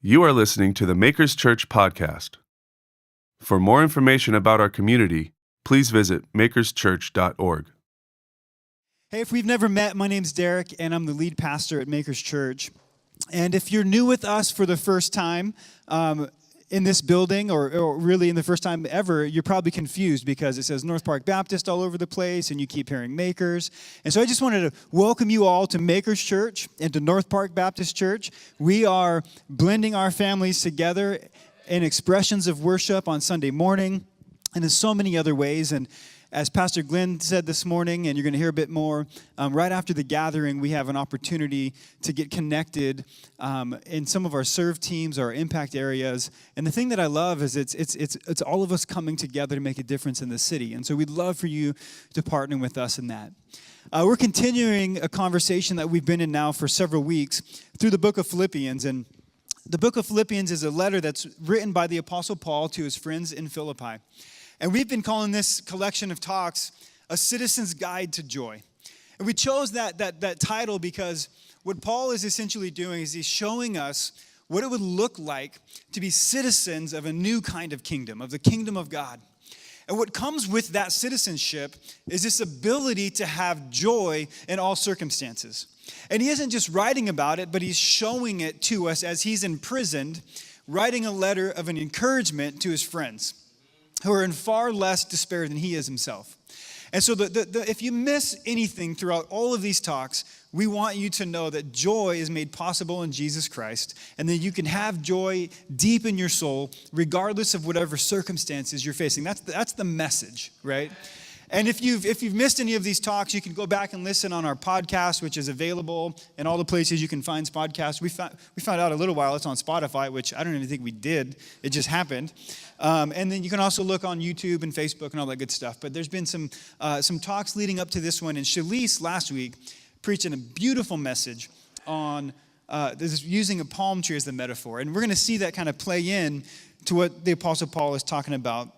You are listening to the Makers Church podcast. For more information about our community, please visit makerschurch.org. Hey, if we've never met, my name's Derek, and I'm the lead pastor at Makers Church. And if you're new with us for the first time in this building, or really in the first time ever, you're probably confused because it says North Park Baptist all over the place, and you keep hearing Makers. And so I just wanted to welcome you all to Makers Church and to North Park Baptist Church. We are blending our families together in expressions of worship on Sunday morning and in so many other ways. And as Pastor Glenn said this morning, and you're going to hear a bit more, right after the gathering, we have an opportunity to get connected in some of our serve teams, our impact areas. And the thing that I love is it's all of us coming together to make a difference in the city. And so we'd love for you to partner with us in that. We're continuing a conversation that we've been in now for several weeks through the book of Philippians. And the book of Philippians is a letter that's written by the Apostle Paul to his friends in Philippi. And we've been calling this collection of talks A Citizen's Guide to Joy. And we chose that title because what Paul is essentially doing is he's showing us what it would look like to be citizens of a new kind of kingdom, of the kingdom of God. And what comes with that citizenship is this ability to have joy in all circumstances. And he isn't just writing about it, but he's showing it to us as he's imprisoned, writing a letter of an encouragement to his friends, who are in far less despair than he is himself. And so if you miss anything throughout all of these talks, we want you to know that joy is made possible in Jesus Christ, and that you can have joy deep in your soul, regardless of whatever circumstances you're facing. That's the message, right? And if you've missed any of these talks, you can go back and listen on our podcast, which is available in all the places you can find podcasts. We found out a little while it's on Spotify, which I don't even think we did. It just happened. And then you can also look on YouTube and Facebook and all that good stuff. But there's been some talks leading up to this one. And Shalise last week preached a beautiful message on using a palm tree as the metaphor. And we're going to see that kind of play in to what the Apostle Paul is talking about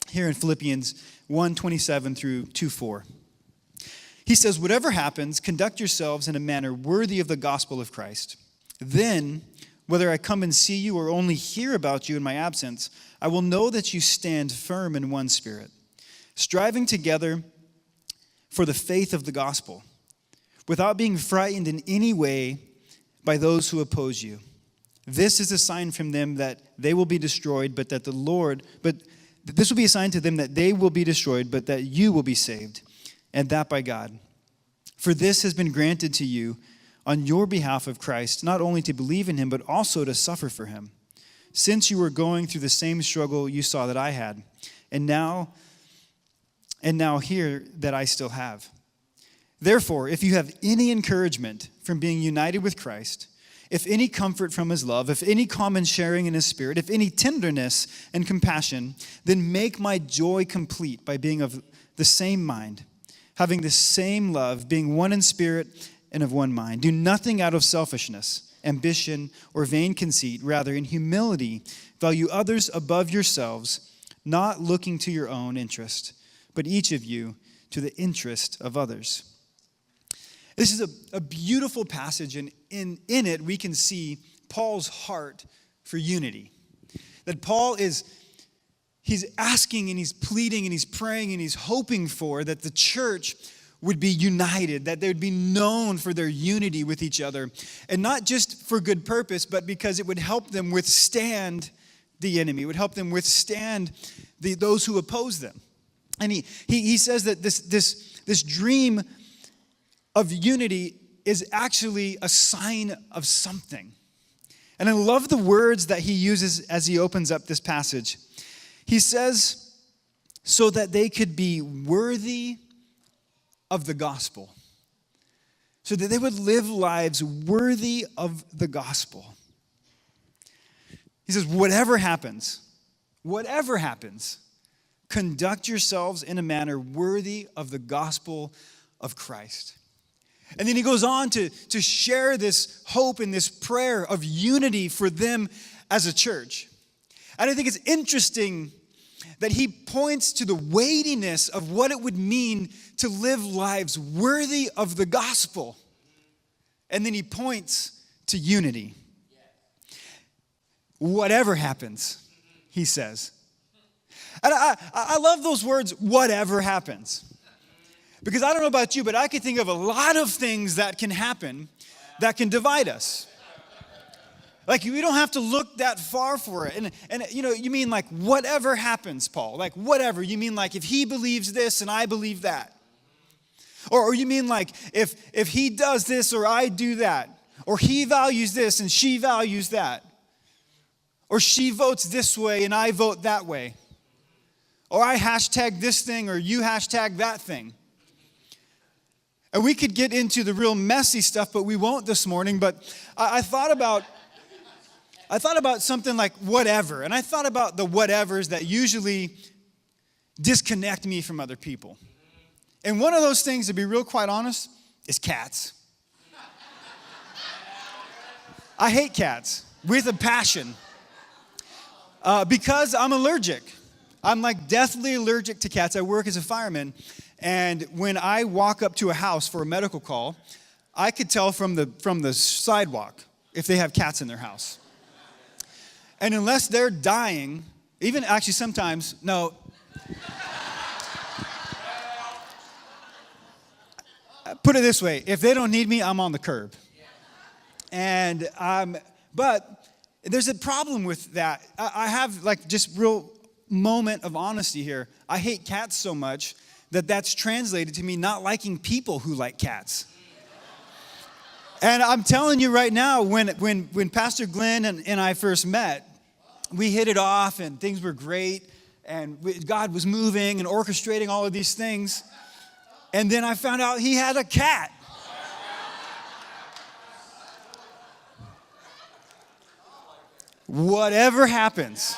here in Philippians 1:27 through 2:4. He says, "Whatever happens, conduct yourselves in a manner worthy of the gospel of Christ. Then, whether I come and see you or only hear about you in my absence, I will know that you stand firm in one spirit, striving together for the faith of the gospel, without being frightened in any way by those who oppose you. This is a sign from them that they will be destroyed, but this will be a sign to them that they will be destroyed, but that you will be saved, and that by God. For this has been granted to you on your behalf of Christ, not only to believe in him, but also to suffer for him, since you were going through the same struggle you saw that I had, and now hear that I still have. Therefore, if you have any encouragement from being united with Christ, if any comfort from his love, if any common sharing in his spirit, if any tenderness and compassion, then make my joy complete by being of the same mind, having the same love, being one in spirit and of one mind. Do nothing out of selfishness, ambition, or vain conceit. Rather, in humility, value others above yourselves, not looking to your own interest, but each of you to the interest of others." This is a beautiful passage, and in it we can see Paul's heart for unity. That Paul he's asking and he's pleading and he's praying and he's hoping for that the church would be united, that they would be known for their unity with each other. And not just for good purpose, but because it would help them withstand the enemy. It would help them withstand those who oppose them. And he says that this dream of unity is actually a sign of something. And I love the words that he uses as he opens up this passage. He says, so that they could be worthy of the gospel. So that they would live lives worthy of the gospel. He says, whatever happens, conduct yourselves in a manner worthy of the gospel of Christ. And then he goes on to share this hope and this prayer of unity for them as a church. And I think it's interesting that he points to the weightiness of what it would mean to live lives worthy of the gospel. And then he points to unity. whatever happens, he says. And I love those words, whatever happens. Because I don't know about you, but I can think of a lot of things that can happen that can divide us. Like, we don't have to look that far for it. And you mean like whatever happens, Paul? Like whatever. You mean like if he believes this and I believe that? Or you mean like if he does this or I do that? Or he values this and she values that? Or she votes this way and I vote that way? Or I hashtag this thing or you hashtag that thing? And we could get into the real messy stuff, but we won't this morning. But I thought about something like whatever. And I thought about the whatevers that usually disconnect me from other people. And one of those things, to be real quite honest, is cats. I hate cats with a passion because I'm allergic. I'm like deathly allergic to cats. I work as a fireman. And when I walk up to a house for a medical call, I could tell from the sidewalk if they have cats in their house. And unless they're dying, even actually sometimes, no. Put it this way, if they don't need me, I'm on the curb. And but there's a problem with that. I have like just real moment of honesty here. I hate cats so much that's translated to me not liking people who like cats. And I'm telling you right now, when Pastor Glenn and I first met, we hit it off and things were great and God was moving and orchestrating all of these things. And then I found out he had a cat. Whatever happens.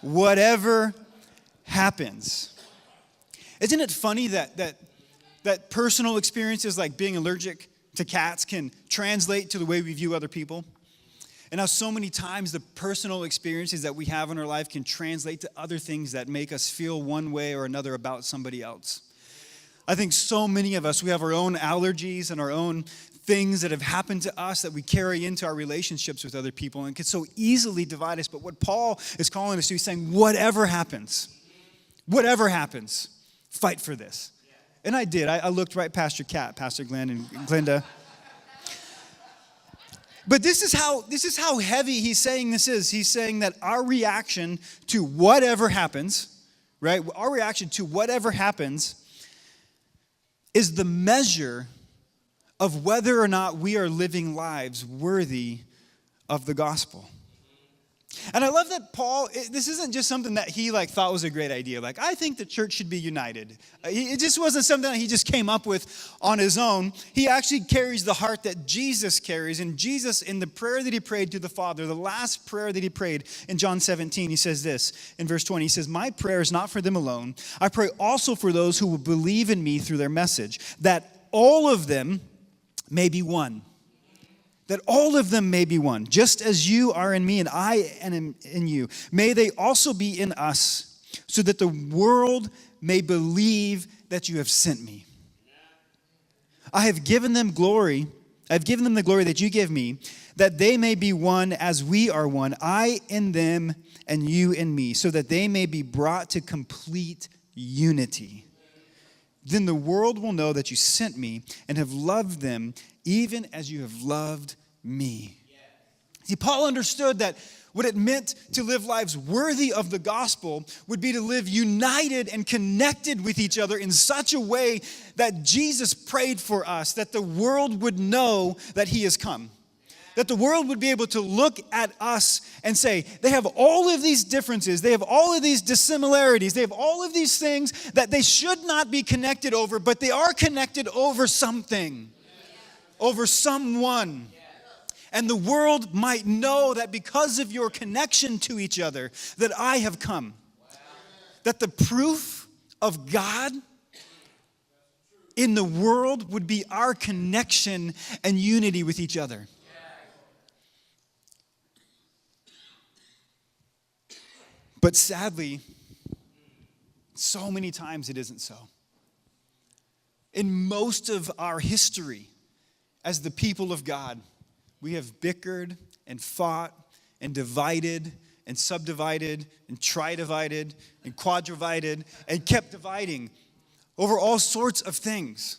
Whatever happens. Isn't it funny that personal experiences like being allergic to cats can translate to the way we view other people? And how so many times the personal experiences that we have in our life can translate to other things that make us feel one way or another about somebody else. I think so many of us, we have our own allergies and our own things that have happened to us that we carry into our relationships with other people and can so easily divide us. But what Paul is calling us to, he's saying, whatever happens, fight for this. And I did. I looked right past your cat, Pastor Glenn and Glenda. But this is how heavy he's saying this is. He's saying that our reaction to whatever happens, right? Our reaction to whatever happens is the measure of whether or not we are living lives worthy of the gospel. And I love that Paul, this isn't just something that he thought was a great idea. Like, I think the church should be united. It just wasn't something that he just came up with on his own. He actually carries the heart that Jesus carries. And Jesus, in the prayer that he prayed to the Father, the last prayer that he prayed in John 17, he says this in verse 20. He says, "My prayer is not for them alone. I pray also for those who will believe in me through their message, that all of them may be one." That all of them may be one, just as you are in me and I am in you. May they also be in us, so that the world may believe that you have sent me. I have given them glory. I have given them the glory that you give me, that they may be one as we are one, I in them and you in me, so that they may be brought to complete unity. Then the world will know that you sent me and have loved them even as you have loved me. See, Paul understood that what it meant to live lives worthy of the gospel would be to live united and connected with each other in such a way that Jesus prayed for us, that the world would know that he has come. That the world would be able to look at us and say, they have all of these differences, they have all of these dissimilarities, they have all of these things that they should not be connected over, but they are connected over something, over someone. And the world might know that because of your connection to each other, that I have come. That the proof of God in the world would be our connection and unity with each other. But sadly, so many times it isn't so. In most of our history as the people of God, we have bickered and fought and divided and subdivided and tridivided and quadrivided and kept dividing over all sorts of things.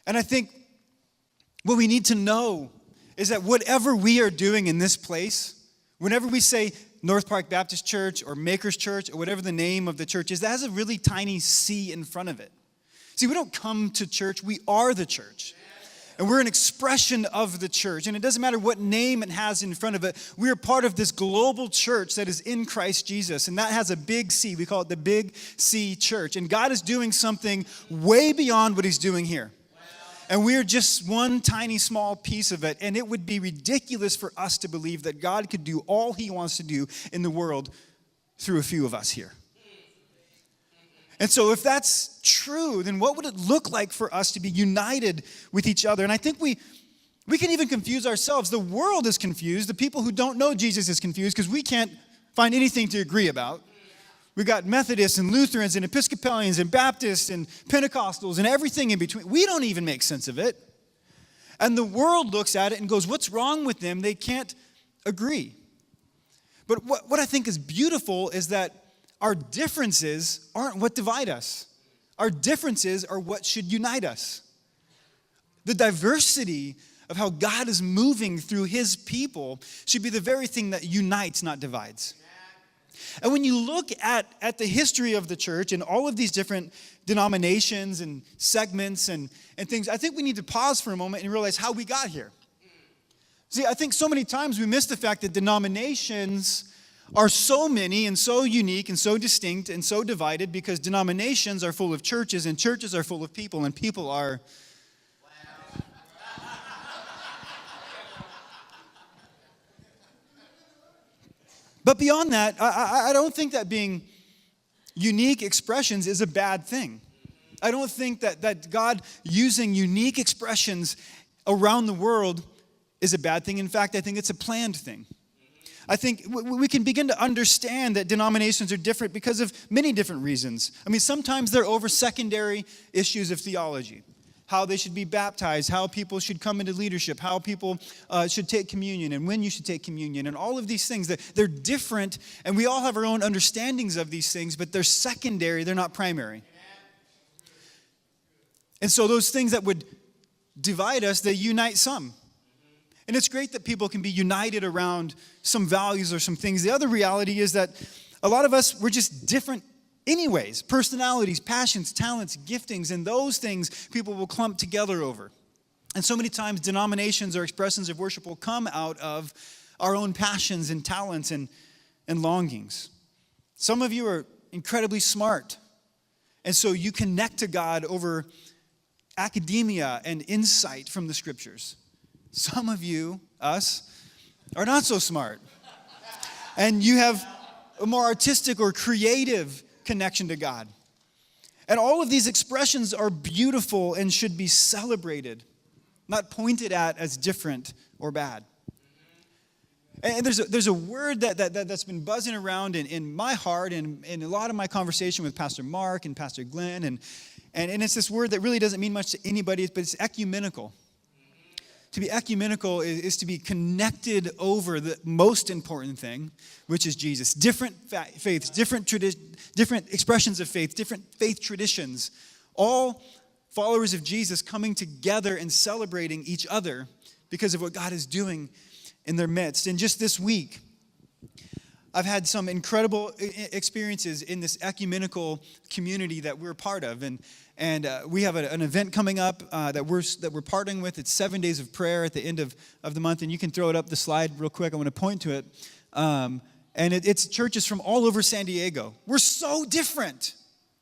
And I think what we need to know is that whatever we are doing in this place, whenever we say North Park Baptist Church or Maker's Church or whatever the name of the church is, that has a really tiny C in front of it. See, we don't come to church, we are the church. And we're an expression of the church. And it doesn't matter what name it has in front of it. We are part of this global church that is in Christ Jesus. And that has a big C. We call it the Big C Church. And God is doing something way beyond what he's doing here. And we're just one tiny small piece of it. And it would be ridiculous for us to believe that God could do all he wants to do in the world through a few of us here. And so if that's true, then what would it look like for us to be united with each other? And I think we can even confuse ourselves. The world is confused. The people who don't know Jesus is confused because we can't find anything to agree about. We've got Methodists and Lutherans and Episcopalians and Baptists and Pentecostals and everything in between. We don't even make sense of it. And the world looks at it and goes, what's wrong with them? They can't agree. But what I think is beautiful is that our differences aren't what divide us. Our differences are what should unite us. The diversity of how God is moving through his people should be the very thing that unites, not divides. And when you look at the history of the church and all of these different denominations and segments and things, I think we need to pause for a moment and realize how we got here. See, I think so many times we miss the fact that denominations are so many and so unique and so distinct and so divided because denominations are full of churches and churches are full of people and people are... But beyond that, I don't think that being unique expressions is a bad thing. I don't think that God using unique expressions around the world is a bad thing. In fact, I think it's a planned thing. I think we can begin to understand that denominations are different because of many different reasons. I mean, sometimes they're over secondary issues of theology. How they should be baptized, how people should come into leadership, how people should take communion, and when you should take communion, and all of these things. They're different, and we all have our own understandings of these things, but they're secondary, they're not primary. And so those things that would divide us, they unite some. And it's great that people can be united around some values or some things. The other reality is that a lot of us, we're just different anyways. Personalities, passions, talents, giftings, and those things people will clump together over. And so many times denominations or expressions of worship will come out of our own passions and talents and longings. Some of you are incredibly smart. And so you connect to God over academia and insight from the scriptures. Some of you, us, are not so smart. And you have a more artistic or creative connection to God. And all of these expressions are beautiful and should be celebrated, not pointed at as different or bad. And there's a word that's been buzzing around in my heart and in a lot of my conversation with Pastor Mark and Pastor Glenn. And it's this word that really doesn't mean much to anybody, but it's ecumenical. To be ecumenical is to be connected over the most important thing, which is Jesus. Different faiths, different expressions of faith, different faith traditions, all followers of Jesus coming together and celebrating each other because of what God is doing in their midst. And just this week, I've had some incredible experiences in this ecumenical community that we're part of. And we have an event coming up that we're partnering with. It's 7 days of prayer at the end of the month. And you can throw it up the slide real quick. I want to point to it. And it's churches from all over San Diego. We're so different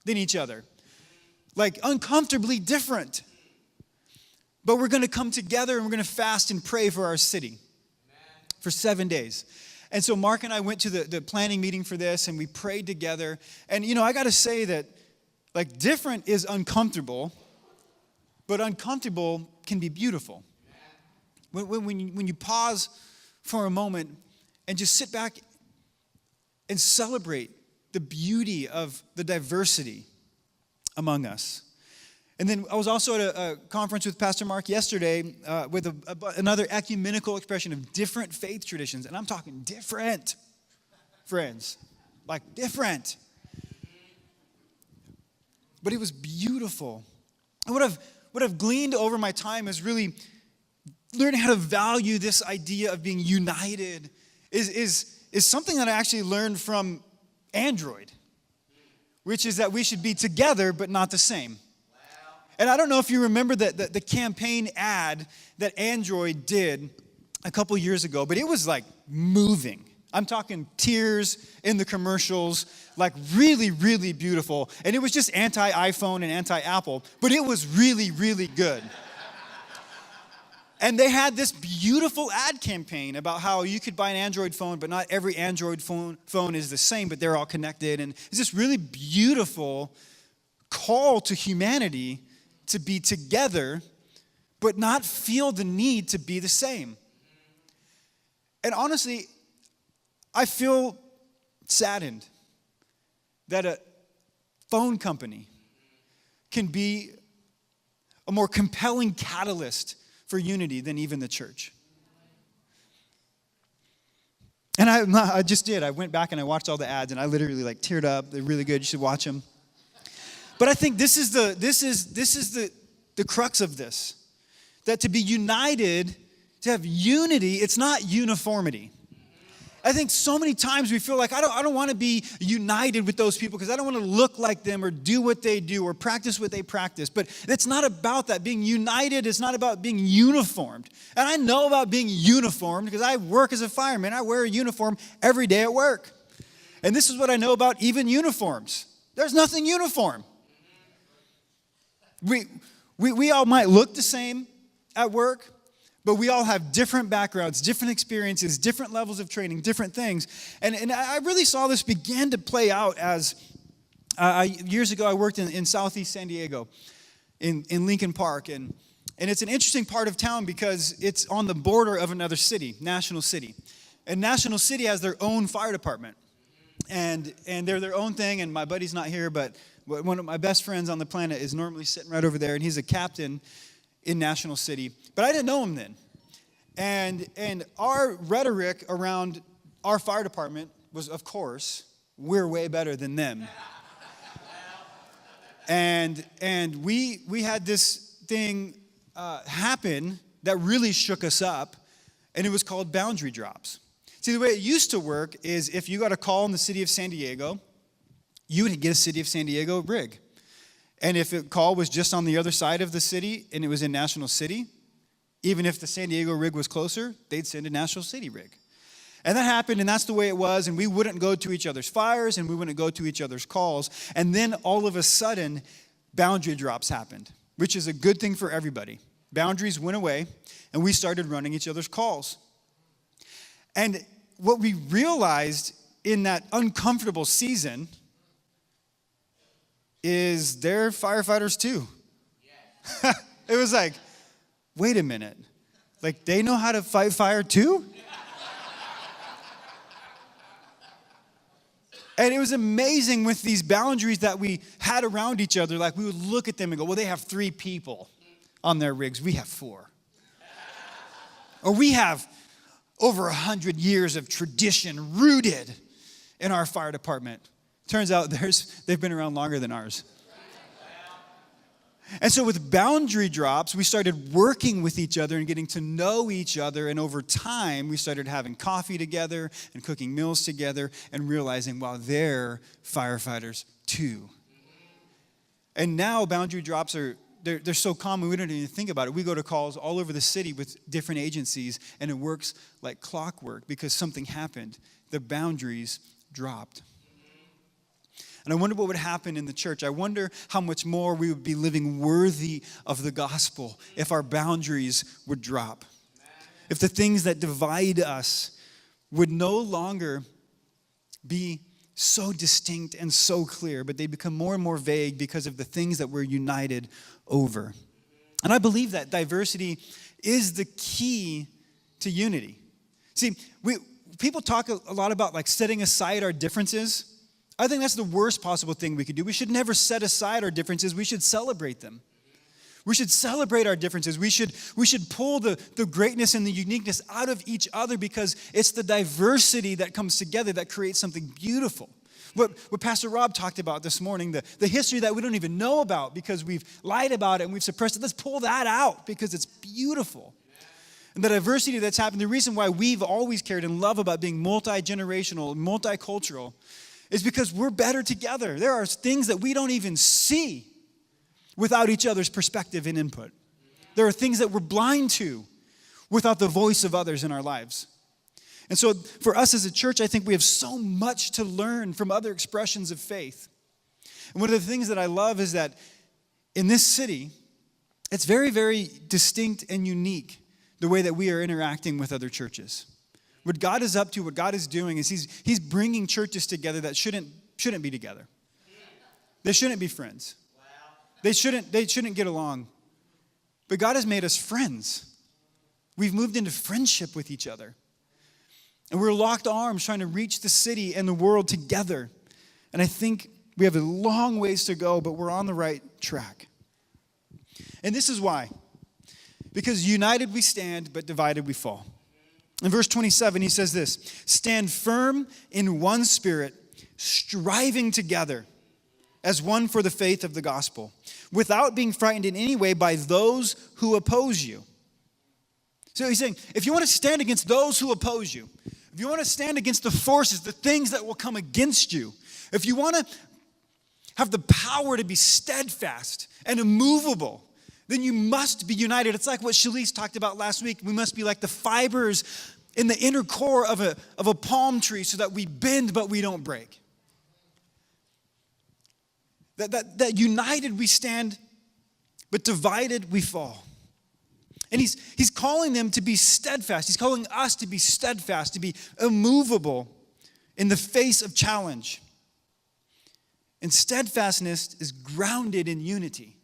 than each other. Like uncomfortably different. But we're going to come together and we're going to fast and pray for our city for 7 days. And so Mark and I went to the planning meeting for this, and we prayed together. And, I got to say that, like, different is uncomfortable, but uncomfortable can be beautiful. When you pause for a moment and just sit back and celebrate the beauty of the diversity among us. And then I was also at a conference with Pastor Mark yesterday with another ecumenical expression of different faith traditions. And I'm talking different, friends, like different. But it was beautiful. And what I've gleaned over my time is really learning how to value this idea of being united is something that I actually learned from Android, which is that we should be together but not the same. And I don't know if you remember the campaign ad that Android did a couple years ago, but it was like moving. I'm talking tears in the commercials, like really, really beautiful. And it was just anti-iPhone and anti-Apple, but it was really, really good. And they had this beautiful ad campaign about how you could buy an Android phone, but not every Android phone is the same, but they're all connected. And it's this really beautiful call to humanity to be together, but not feel the need to be the same. And honestly, I feel saddened that a phone company can be a more compelling catalyst for unity than even the church. And I just did. I went back and I watched all the ads, and I literally like teared up. They're really good. You should watch them. But I think this is the crux of this. That to be united, to have unity, it's not uniformity. I think so many times we feel like I don't want to be united with those people because I don't want to look like them or do what they do or practice what they practice. But it's not about that. Being united is not about being uniformed. And I know about being uniformed because I work as a fireman. I wear a uniform every day at work. And this is what I know about even uniforms. There's nothing uniform. We all might look the same at work, but we all have different backgrounds, different experiences, different levels of training, different things. And I really saw this begin to play out as years ago I worked in Southeast San Diego, in Lincoln Park. And it's an interesting part of town because it's on the border of another city, National City. And National City has their own fire department. And they're their own thing, and my buddy's not here, but one of my best friends on the planet is normally sitting right over there, and he's a captain in National City. But I didn't know him then. And our rhetoric around our fire department was, of course, we're way better than them. And we had this thing happen that really shook us up, and it was called boundary drops. See, the way it used to work is if you got a call in the city of San Diego, you would get a city of San Diego rig. And if a call was just on the other side of the city and it was in National City, even if the San Diego rig was closer, they'd send a National City rig. And that happened, and that's the way it was, and we wouldn't go to each other's fires, and we wouldn't go to each other's calls. And then all of a sudden, boundary drops happened, which is a good thing for everybody. Boundaries went away, and we started running each other's calls. And what we realized in that uncomfortable season is they're firefighters too. Yes. It was like, wait a minute. Like, they know how to fight fire too? And it was amazing with these boundaries that we had around each other. Like, we would look at them and go, well, they have 3 people on their rigs. We have 4. Or we have over 100 years of tradition rooted in our fire department. Turns out they've been around longer than ours. And so with boundary drops, we started working with each other and getting to know each other. And over time, we started having coffee together and cooking meals together and realizing, wow, they're firefighters too. And now boundary drops they're so common, we don't even think about it. We go to calls all over the city with different agencies, and it works like clockwork because something happened. The boundaries dropped. And I wonder what would happen in the church. I wonder how much more we would be living worthy of the gospel if our boundaries would drop. If the things that divide us would no longer be so distinct and so clear, but they become more and more vague because of the things that we're united over. And I believe that diversity is the key to unity. See, people talk a lot about like setting aside our differences. I think that's the worst possible thing we could do. We should never set aside our differences. We should celebrate them. We should celebrate our differences. We should pull the greatness and the uniqueness out of each other because it's the diversity that comes together that creates something beautiful. What Pastor Rob talked about this morning, the history that we don't even know about because we've lied about it and we've suppressed it, let's pull that out because it's beautiful. And the diversity that's happened, the reason why we've always cared and love about being multi-generational, multicultural, is because we're better together. There are things that we don't even see without each other's perspective and input. There are things that we're blind to without the voice of others in our lives. And so for us as a church, I think we have so much to learn from other expressions of faith. And one of the things that I love is that in this city, it's very, very distinct and unique the way that we are interacting with other churches. What God is up to, what God is doing is he's bringing churches together that shouldn't be together. They shouldn't be friends. They shouldn't get along. But God has made us friends. We've moved into friendship with each other. And we're locked arms trying to reach the city and the world together. And I think we have a long ways to go, but we're on the right track. And this is why. Because united we stand, but divided we fall. In verse 27, he says this, stand firm in one spirit, striving together as one for the faith of the gospel, without being frightened in any way by those who oppose you. So he's saying, if you want to stand against those who oppose you, if you want to stand against the forces, the things that will come against you, if you want to have the power to be steadfast and immovable, then you must be united. It's like what Shalise talked about last week. We must be like the fibers in the inner core of a palm tree so that we bend but we don't break. That united we stand, but divided we fall. And he's calling them to be steadfast. He's calling us to be steadfast, to be immovable in the face of challenge. And steadfastness is grounded in unity.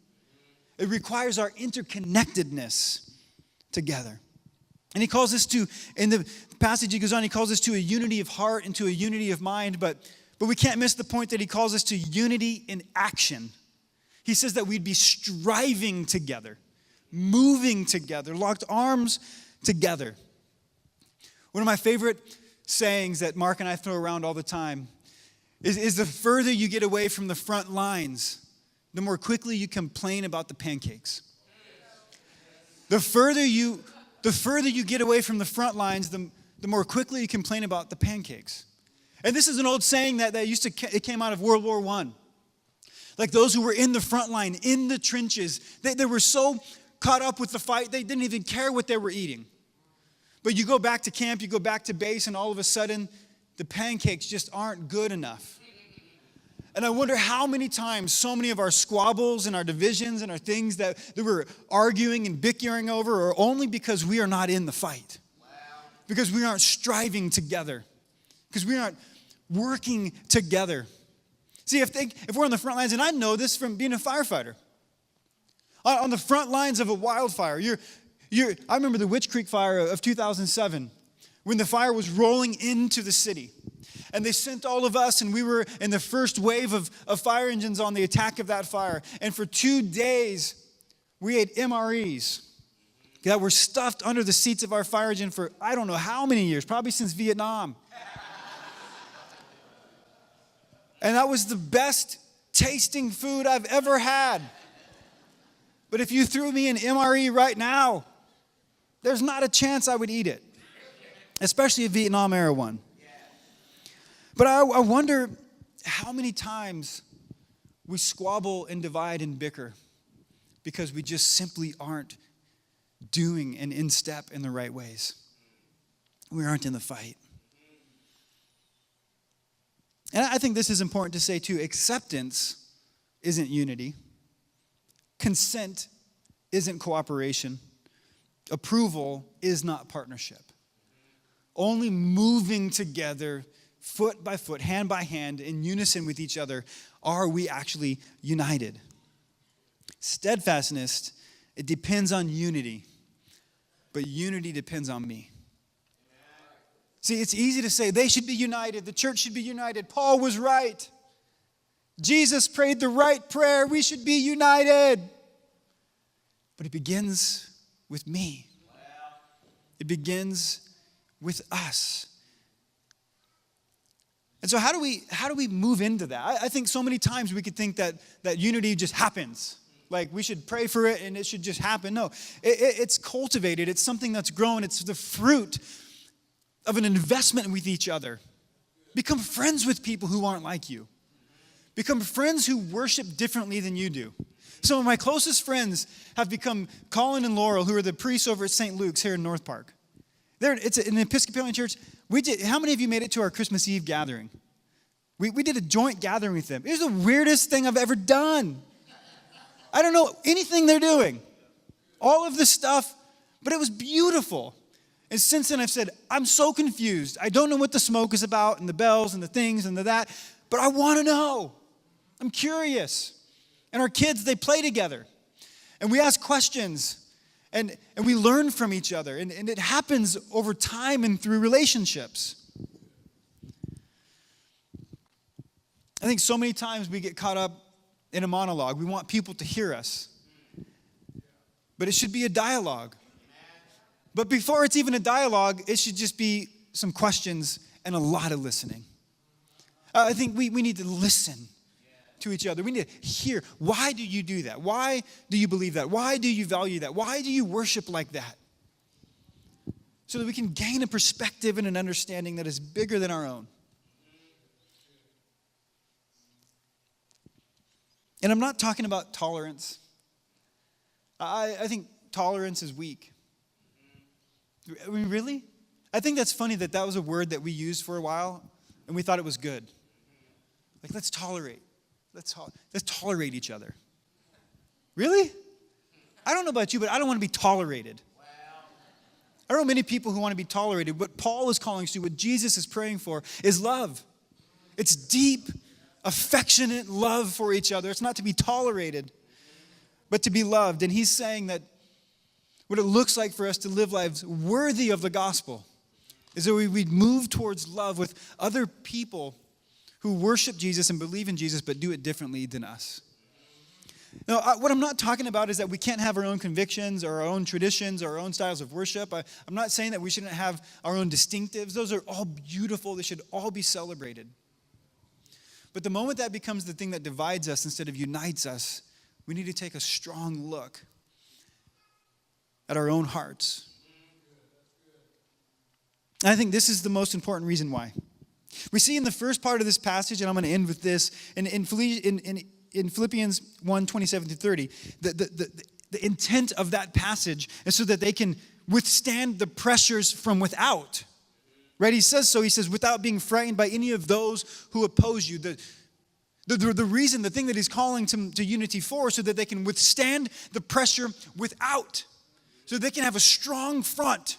It requires our interconnectedness together. And he calls us to, in the passage he goes on, he calls us to a unity of heart and to a unity of mind, but we can't miss the point that he calls us to unity in action. He says that we'd be striving together, moving together, locked arms together. One of my favorite sayings that Mark and I throw around all the time is the further you get away from the front lines, the more quickly you complain about the pancakes. The further you get away from the front lines, the more quickly you complain about the pancakes. And this is an old saying that it came out of World War I. Like those who were in the front line, in the trenches, they were so caught up with the fight, they didn't even care what they were eating. But you go back to camp, you go back to base, and all of a sudden, the pancakes just aren't good enough. And I wonder how many times so many of our squabbles and our divisions and our things that we're arguing and bickering over are only because we are not in the fight. Wow. Because we aren't striving together. Because we aren't working together. See, if we're on the front lines, and I know this from being a firefighter. On the front lines of a wildfire, I remember the Witch Creek fire of 2007 when the fire was rolling into the city. And they sent all of us, and we were in the first wave of fire engines on the attack of that fire. And for 2 days, we ate MREs that were stuffed under the seats of our fire engine for I don't know how many years, probably since Vietnam. And that was the best tasting food I've ever had. But if you threw me an MRE right now, there's not a chance I would eat it, especially a Vietnam era one. But I wonder how many times we squabble and divide and bicker because we just simply aren't doing and in step in the right ways. We aren't in the fight. And I think this is important to say too. Acceptance isn't unity. Consent isn't cooperation. Approval is not partnership. Only moving together, foot by foot, hand by hand, in unison with each other, are we actually united. Steadfastness, it depends on unity, but unity depends on me. See, it's easy to say they should be united, the church should be united, Paul was right, Jesus prayed the right prayer, we should be united. But it begins with me. It begins with us. And so how do we move into that? I think so many times we could think that unity just happens. Like we should pray for it and it should just happen. No, it's cultivated. It's something that's grown. It's the fruit of an investment with each other. Become friends with people who aren't like you. Become friends who worship differently than you do. Some of my closest friends have become Colin and Laurel, who are the priests over at St. Luke's here in North Park. It's an Episcopalian church. How many of you made it to our Christmas Eve gathering? We did a joint gathering with them. It was the weirdest thing I've ever done. I don't know anything they're doing. All of this stuff, but it was beautiful. And since then I've said, I'm so confused. I don't know what the smoke is about and the bells and the things and the that, but I want to know. I'm curious. And our kids, they play together. And we ask questions. And we learn from each other. And it happens over time and through relationships. I think so many times we get caught up in a monologue. We want people to hear us. But it should be a dialogue. But before it's even a dialogue, it should just be some questions and a lot of listening. I think we need to listen to each other. We need to hear, why do you do that? Why do you believe that? Why do you value that? Why do you worship like that? So that we can gain a perspective and an understanding that is bigger than our own. And I'm not talking about tolerance. I think tolerance is weak. I mean, really? I think that's funny that was a word that we used for a while, and we thought it was good. Like, let's tolerate. Let's tolerate each other. Really? I don't know about you, but I don't want to be tolerated. I don't know many people who want to be tolerated. What Paul is calling us to, what Jesus is praying for, is love. It's deep, affectionate love for each other. It's not to be tolerated, but to be loved. And he's saying that what it looks like for us to live lives worthy of the gospel is that we'd move towards love with other people who worship Jesus and believe in Jesus, but do it differently than us. Now, what I'm not talking about is that we can't have our own convictions or our own traditions or our own styles of worship. I'm not saying that we shouldn't have our own distinctives. Those are all beautiful. They should all be celebrated. But the moment that becomes the thing that divides us instead of unites us, we need to take a strong look at our own hearts. And I think this is the most important reason why. We see in the first part of this passage, and I'm going to end with this, in Philippians 1, 27 to 30, the intent of that passage is so that they can withstand the pressures from without. Right? He says so. He says, without being frightened by any of those who oppose you. The reason, the thing that he's calling to unity for, so that they can withstand the pressure without. So they can have a strong front.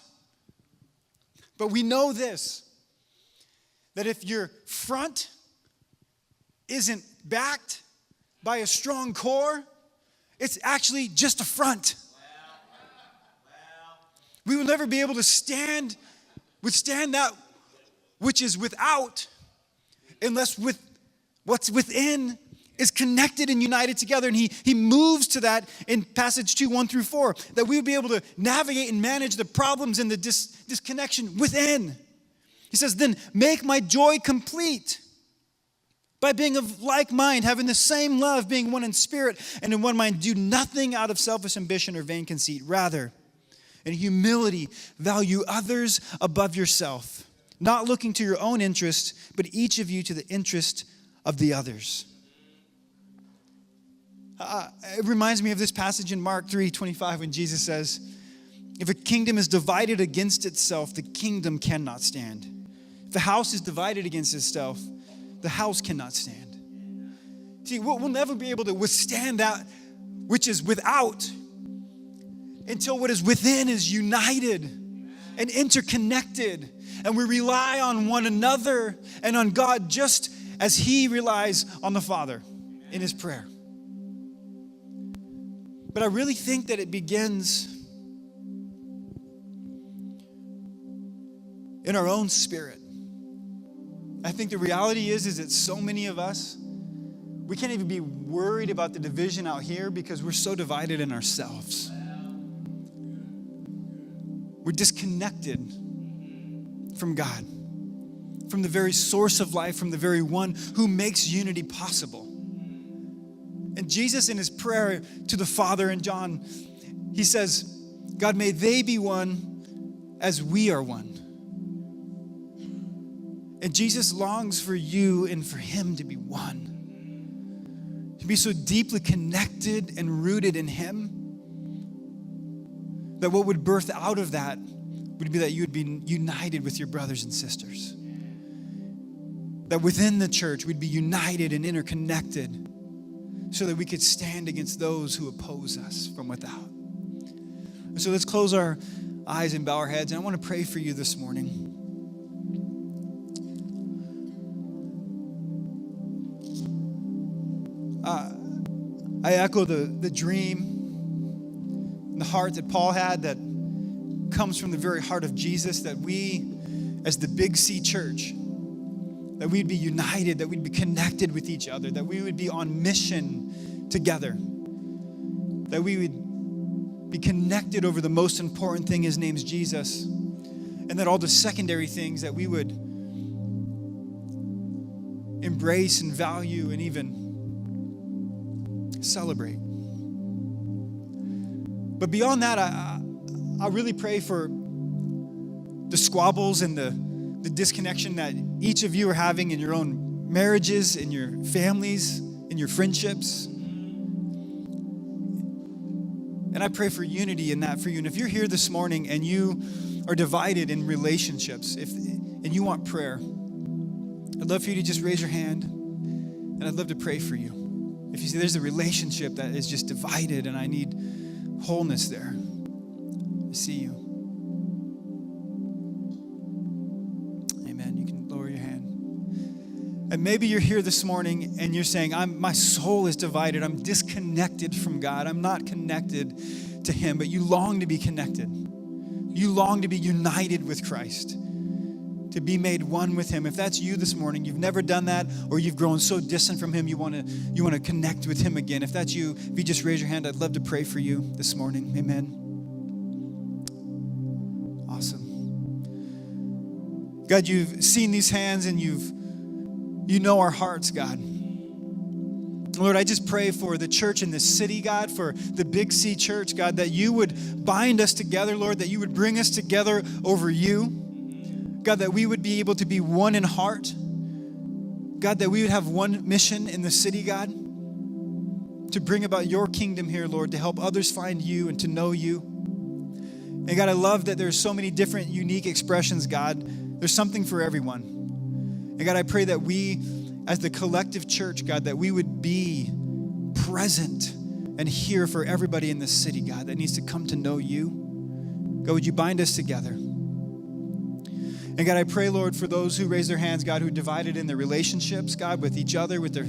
But we know this, that if your front isn't backed by a strong core, it's actually just a front. We will never be able to withstand that which is without, unless with what's within is connected and united together. And he moves to that in passage 2, 1 through 4, that we would be able to navigate and manage the problems and the disconnection within. He says, then make my joy complete by being of like mind, having the same love, being one in spirit and in one mind. Do nothing out of selfish ambition or vain conceit. Rather, in humility, value others above yourself, not looking to your own interest, but each of you to the interest of the others. It reminds me of this passage in Mark 3:25 when Jesus says, if a kingdom is divided against itself, the kingdom cannot stand. If a house is divided against itself, the house cannot stand. See, we'll never be able to withstand that which is without until what is within is united and interconnected. And we rely on one another and on God just as He relies on the Father in His prayer. But I really think that it begins in our own spirit. I think the reality is that so many of us, we can't even be worried about the division out here because we're so divided in ourselves. We're disconnected from God, from the very source of life, from the very one who makes unity possible. And Jesus, in his prayer to the Father in John, he says, God, may they be one as we are one. And Jesus longs for you and for him to be one, to be so deeply connected and rooted in him that what would birth out of that would be that you would be united with your brothers and sisters. That within the church, we'd be united and interconnected so that we could stand against those who oppose us from without. So let's close our eyes and bow our heads. And I want to pray for you this morning. I echo the dream and the heart that Paul had that comes from the very heart of Jesus, that we, as the Big C church, that we'd be united, that we'd be connected with each other, that we would be on mission together, that we would be connected over the most important thing, his name's Jesus, and that all the secondary things that we would embrace and value and even celebrate. But beyond that, I really pray for the squabbles and the disconnection that each of you are having in your own marriages, in your families, in your friendships. And I pray for unity in that for you. And if you're here this morning and you are divided in relationships, and you want prayer, I'd love for you to just raise your hand, and I'd love to pray for you. If you see there's a relationship that is just divided and I need wholeness there, I see you. Amen. You can lower your hand. And maybe you're here this morning and you're saying, my soul is divided. I'm disconnected from God. I'm not connected to him, but you long to be connected. You long to be united with Christ, to be made one with him. If that's you this morning, you've never done that, or you've grown so distant from him, you want to connect with him again. If that's you, if you just raise your hand, I'd love to pray for you this morning. Amen. Awesome. God, you've seen these hands and you know our hearts, God. Lord, I just pray for the church in this city, God, for the Big C church, God, that you would bind us together, Lord, that you would bring us together over you. God, that we would be able to be one in heart. God, that we would have one mission in the city, God, to bring about your kingdom here, Lord, to help others find you and to know you. And God, I love that there's so many different unique expressions, God. There's something for everyone. And God, I pray that we, as the collective church, God, that we would be present and here for everybody in this city, God, that needs to come to know you. God, would you bind us together? And God, I pray, Lord, for those who raise their hands, God, who are divided in their relationships, God, with each other, with their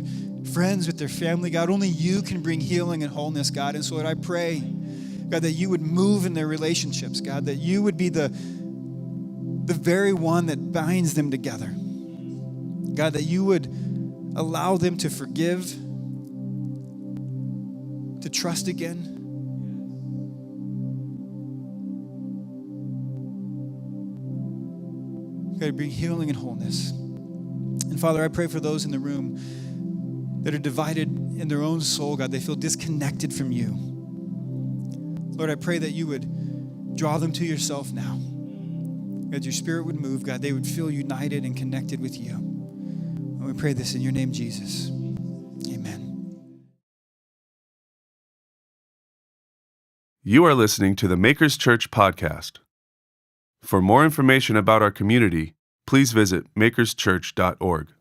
friends, with their family, God, only you can bring healing and wholeness, God. And so, Lord, I pray, God, that you would move in their relationships, God, that you would be the very one that binds them together. God, that you would allow them to forgive, to trust again. God, bring healing and wholeness. And Father, I pray for those in the room that are divided in their own soul, God. They feel disconnected from you. Lord, I pray that you would draw them to yourself now. God, your spirit would move, God. They would feel united and connected with you. And we pray this in your name, Jesus. Amen. You are listening to the Makers Church podcast. For more information about our community, please visit makerschurch.org.